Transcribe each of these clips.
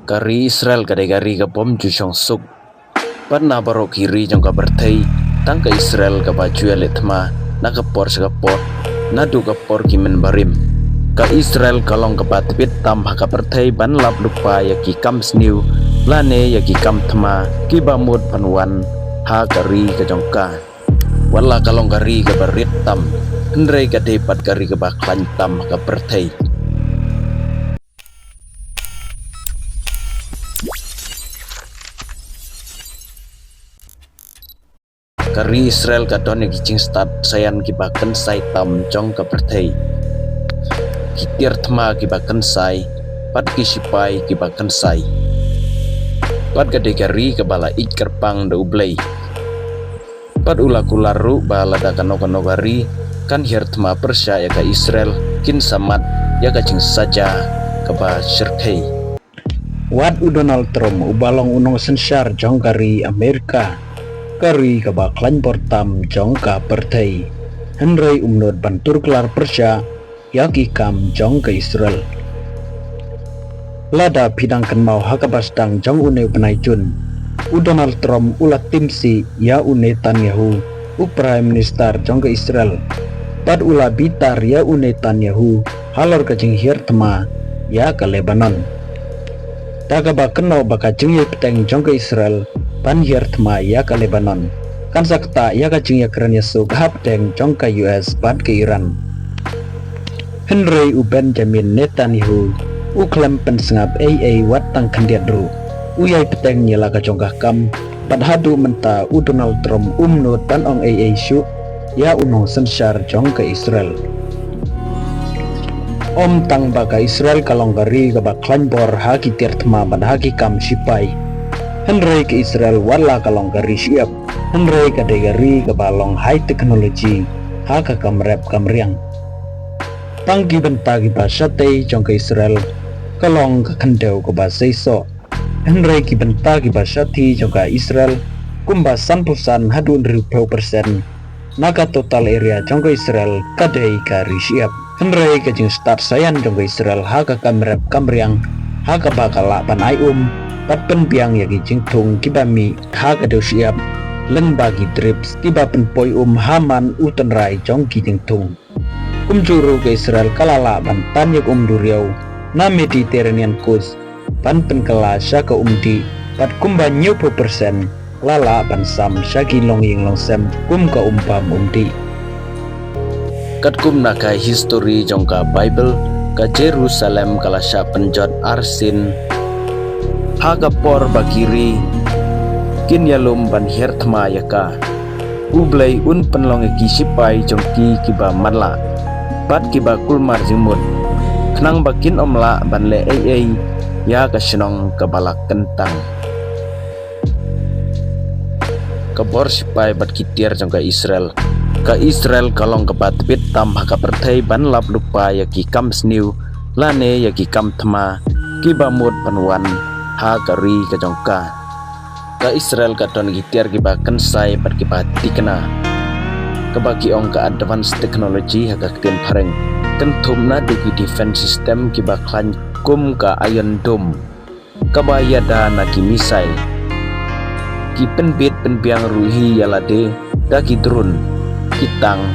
Kari Israel kadai kari ka bom ju chong suk pat na barok kiri jong ka berthei tang ka Israel ka baju le thma na ka por sa ka por na du ka por ki men barim ka Israel kalong ka bat bit tam ha ka berthei ban lap lupa ya ki kam sniu lane ya ki kam thma ki ba mut panwan ha kari ka jong ka wala kalong kari ka barit tam ndrei ka de pat kari ka ba klan tam ka berthei kari Israel ka don ki ching start sayan ki bakan sai tam jong ka berthei ki tiar thma ki bakan sai pat ki sipai ki bakan sai pat ka de kari ka bala ik kerpang da ublei pat ula kularu bala da kano kari kan hier thma persya ya ka Israel kin samat ya ka ching saja ka ba shirkei wat u Donald Trump ubalong unong sensar jong kari Amerika kari ka ba klan portam jong ka berthei henrei umnot bantur kelar persya yaki kam jong ka Israel lada bidang kan mau hakabastang jong une penaijun u Donald Trump ulat timsi ya une Netanyahu u prime minister jong ka Israel pad ula bitar ya une Netanyahu halor ka jing hier tema ya ka Lebanon daga ba kenau baka jing ye peteng jong ka Israel pan hier tma ya ka Lebanon kan sakta ya ka jing ya keren ya suk hap deng jong ka US pan ke Iran Henry u Benjamin Netanyahu u klem pensengap AA wat tang kandiat ru u yai peteng nyela ka jong ka kam pad hadu menta u Donald Trump umnut pan ong AA syu ya unong sensar jong ka Israel om tang baka Israel kalong gari ka ba klan bor haki tir tma pad haki kam sipai Henry ke Israel wala kalong gari siap Henry ka degari ka balong high technology haka kamrep kamriang tangki bentagi ba sate jong ke Israel kalong ka kandeu ka ba seiso Henry ki bentagi ba sati jong ka Israel kumba 100% hadun 20% naga total area jong ke Israel kadai kari siap Henry ka jing start sayan jong ke Israel haka kamrep kamriang haka bakala pan pat penbiang yagi jingtung kibami haga do siap leng bagi trips kiba penpoi haman utan rai jong ki jingtung juru ke Israel kalala ban tanyag duriau na Mediterranean coast pan penkala syaka di pat kumba 90% lala ban sam syaki longying longsem ka umpam di kat naka history jong ka Bible ka Jerusalem kala sya penjot arsin haga por bakiri kin yalum ban her thma yaka ublei un penlong ki sipai jongki kiba manla bat kiba kulmar jimut khnang bakin omla ban le ai ya ka sinong ka balak kentang ka bor sipai bat kitiar jongka Israel kalong ka batbit tam haka perthei ban lap lupa yaki kam sniu lane yaki kam thma kiba mut panwan ha kari ka jongka ka Israel ka don gitiar ki ba kensai pat ki ba tikna ka bagi ong ka advance technology ha ka ken phareng kan thumna de ki defense system ki ba klan kum ka Iron Dome ka ba yada na ki misai ki penbit penbiang ruhi yalade da ki drone kitang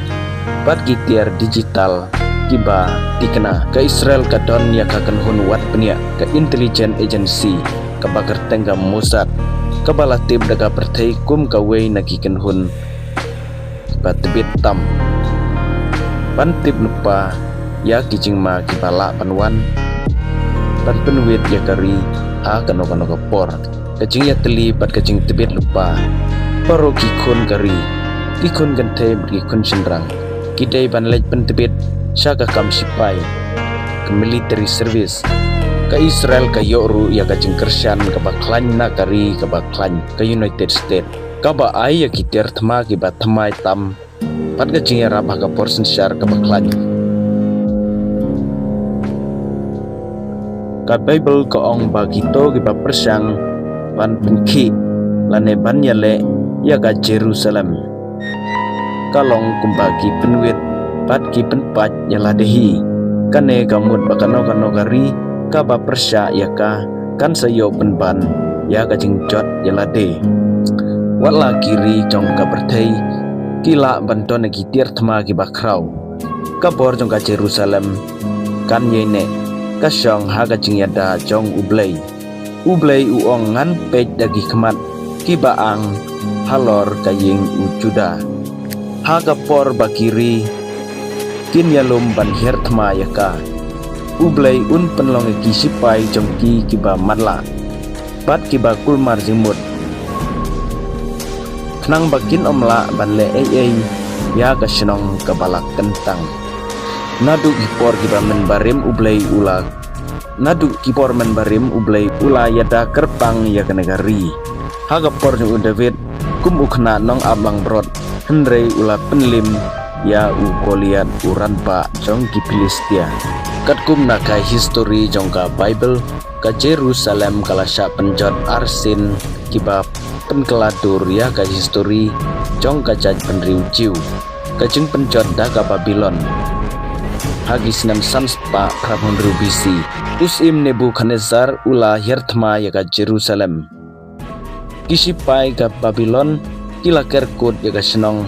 pat gitiar digital kiba tikna ka Israel ka don ya ka kan hun wat penia ka intelligence agency ka bakar tengga Mossad ka bala tim daga perthei kum ka wei nagikan hun batbit tam pantip lupa ya kijing ma kibala panwan pan penwit ya kari ha kano ka por kajing ya teli pat kajing tebit lupa paro kikun kari kikun gante kikun sendrang kidai ban lej pentebit syaka kam sipai ke military service ka Israel ka yoru ya ka jengkersian ka baklan na kari ka baklan ka United States ka ba ay ya kitir thma ki ba thmai tam pat ka jing ra ba ka portion share ka baklan ka Bible ka ong ba kito ki ba persyang ban penki lane ban yale ya ka Jerusalem kalong kumbagi penwit pat ki penpat yala dehi kane kamut bakano kari ka ba persya ya ka kan sayo penban ya ka jing jot yalade wala kiri jong ka berthei kila banton ki tier thma ki bakrau ka bor jong ka Jerusalem kan yene ka syong ha ka jing yada jong ublei uong ngan pej dagi kemat ki baang halor kaying u Juda ha ka por bakiri kin yalum ban her thma yaka ublei un penlong ki sipai jong ki ba matla bat ki ba kulmar jimut Kenang bakin omla banle ya ka senong kabalak kentang nadu kipor kiba menbarim ublei ula nadu kipor menbarim ublei ula yada kerpang ya ka negari haga por jung David kum ukna nong ablang brod henrei ula penlim ya u Goliat uran pa jong ki Filistia kat kum nakai history jong ka Bible ka Jerusalem kala sya penjot arsin kiba penkeladur ya ka history jong ka jaj penriu jiu ka jeng penjot da ka Babylon hagis nam sanspa prabon rubisi usim Nebukadnezar ula hirtma ya ka Jerusalem kisipai ka Babylon kila kerkut ya ka senong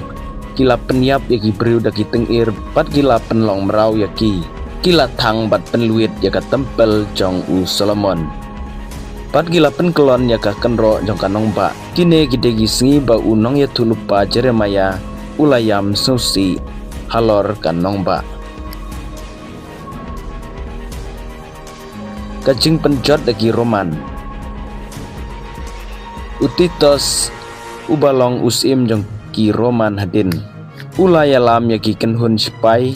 kila penyap ya ki briu da ki tengir bat kila penlong merau ya ki kila thang bat penluit ya ka tempel jong u Solomon pat gila penkelon ya ka kenro jong ka nongba kine gide gisngi ba unong ya tulupa Jeremaya ulayam susi halor ka nongba kajing penjot dagi Roman utitos ubalong usim jong ki Roman hadin ulayalam ya ki kenhun sipai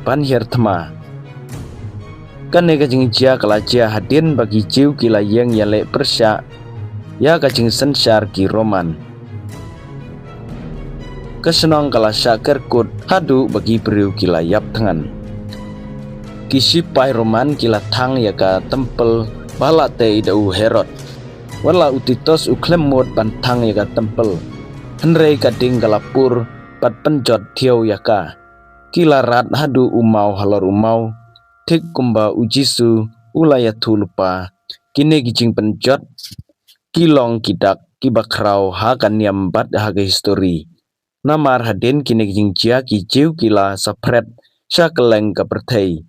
ban hirtma kan kajing jia kalajia hadin bagi jiu kila yang yale Persya ya kajing sensar ki Roman kesenong kala syakir kut hadu bagi beriu kila yap tangan kisipai Roman kila thang ya ka tempel balate dau Herod wala utitos uklemut bantang ya ka tempel henrei kading kalapur pat penjot thiau ya ka kila rat hadu umau halor umau tik kumba ujisu ulaya tulupa kine gijing penjot kilong kidak kibakrau hakan nyambat haga history namar hadin kine gijing jia ki jiu kila sapret syakeleng ka perthei